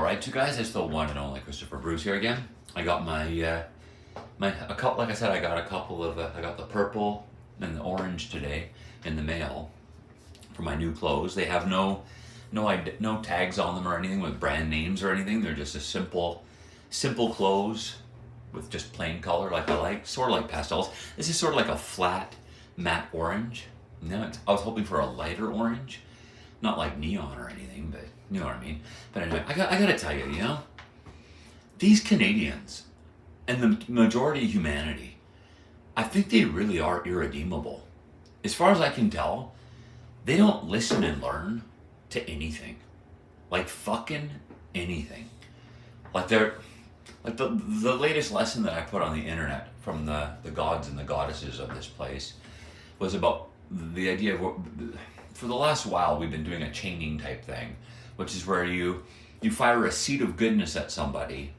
right, you guys. It's the one and only Christopher Bruce here again. I got a couple. Like I said, I got a couple of. I got the purple and the orange today in the mail for my new clothes. They have no tags on them or anything with brand names or anything. They're just a simple clothes with just plain color, like I like, sort of like pastels. This is sort of like a flat matte orange. No, I was hoping for a lighter orange, not like neon or anything, but you know what I mean. But anyway, I gotta tell you, these Canadians and the majority of humanity, I think they really are irredeemable. As far as I can tell, they don't listen and learn to anything, like fucking anything. Like the latest lesson that I put on the internet from the gods and the goddesses of this place was about the idea of for the last while we've been doing a chaining type thing, which is where you fire a seed of goodness at somebody,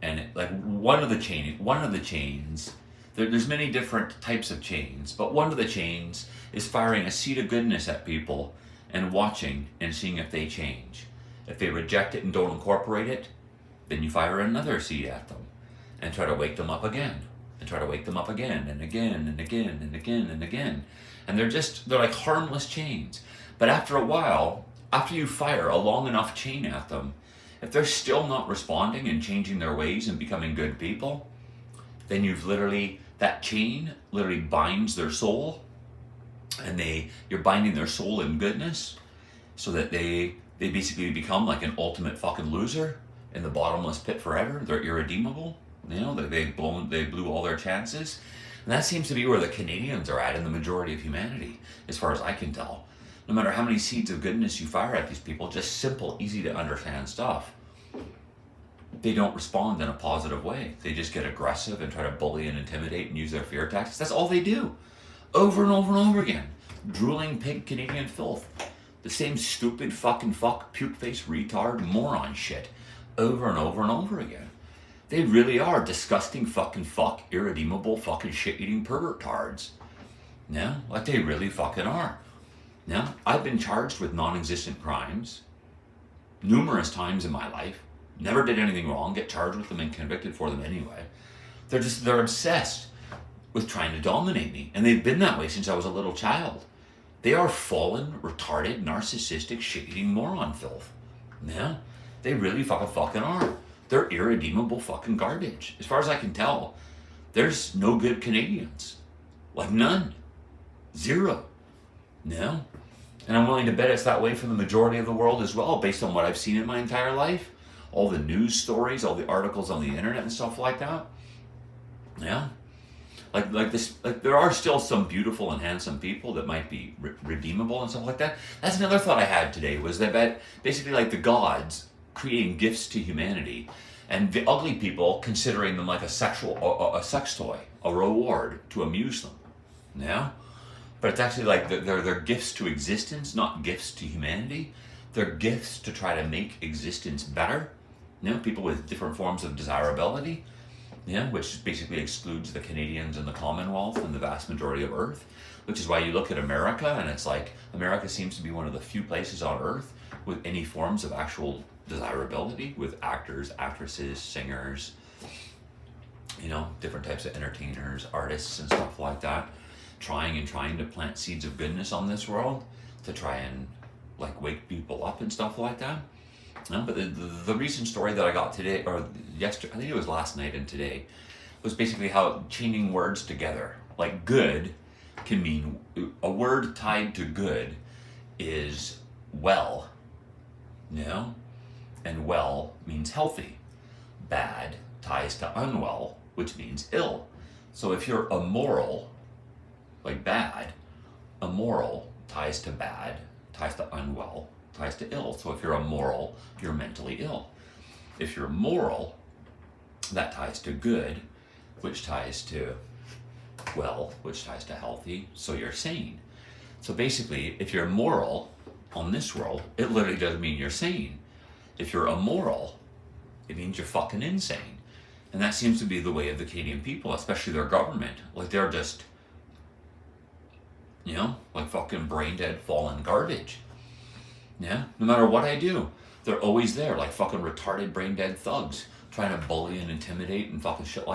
and one of the chains. There's many different types of chains, but one of the chains is firing a seed of goodness at people and watching and seeing if they change. If they reject it and don't incorporate it, then you fire another seed at them and try to wake them up again and try to wake them up again and again and again and again and again. And they're like harmless chains. But after a while, after you fire a long enough chain at them, if they're still not responding and changing their ways and becoming good people, then that chain literally binds their soul, and you're binding their soul in goodness so that they basically become like an ultimate fucking loser in the bottomless pit forever. They're irredeemable. They blew all their chances. And that seems to be where the Canadians are at in the majority of humanity, as far as I can tell. No matter how many seeds of goodness you fire at these people, just simple, easy to understand stuff, they don't respond in a positive way. They just get aggressive and try to bully and intimidate and use their fear tactics. That's all they do. Over and over and over again. Drooling pig Canadian filth. The same stupid fucking puke face retard moron shit. Over and over and over again. They really are disgusting fucking irredeemable fucking shit-eating pervert tards. Yeah, like they really fucking are. Yeah, I've been charged with non-existent crimes numerous times in my life. Never did anything wrong, get charged with them and convicted for them anyway. They're obsessed with trying to dominate me. And they've been that way since I was a little child. They are fallen, retarded, narcissistic, shit-eating moron filth. Yeah, they really fucking are. They're irredeemable fucking garbage. As far as I can tell, there's no good Canadians. Like none. Zero. No. And I'm willing to bet it's that way for the majority of the world as well, based on what I've seen in my entire life. All the news stories, all the articles on the internet and stuff like that. Yeah. Like there are still some beautiful and handsome people that might be redeemable and stuff like that. That's another thought I had today, was that basically like the gods creating gifts to humanity, and the ugly people considering them like a sex toy, a reward to amuse them. Yeah? But it's actually like they're gifts to existence, not gifts to humanity. They're gifts to try to make existence better. People with different forms of desirability. Yeah, which basically excludes the Canadians and the Commonwealth and the vast majority of Earth, which is why you look at America and it's like America seems to be one of the few places on Earth with any forms of actual desirability, with actors, actresses, singers, different types of entertainers, artists and stuff like that, trying to plant seeds of goodness on this world to try and like wake people up and stuff like that. But the recent story that I got today, or yesterday, I think it was last night and today, was basically how chaining words together. Like good can mean, a word tied to good is well, and well means healthy. Bad ties to unwell, which means ill. So if you're immoral, like bad, immoral ties to bad, ties to unwell, ties to ill. So if you're immoral, you're mentally ill. If you're moral, that ties to good, which ties to well, which ties to healthy, so you're sane. So basically, if you're moral on this world, it literally does mean you're sane. If you're immoral, it means you're fucking insane. And that seems to be the way of the Canadian people, especially their government. Like they're just, like fucking brain dead, fallen garbage. Yeah, no matter what I do. They're always there, like fucking retarded, brain dead thugs, trying to bully and intimidate and fucking shit like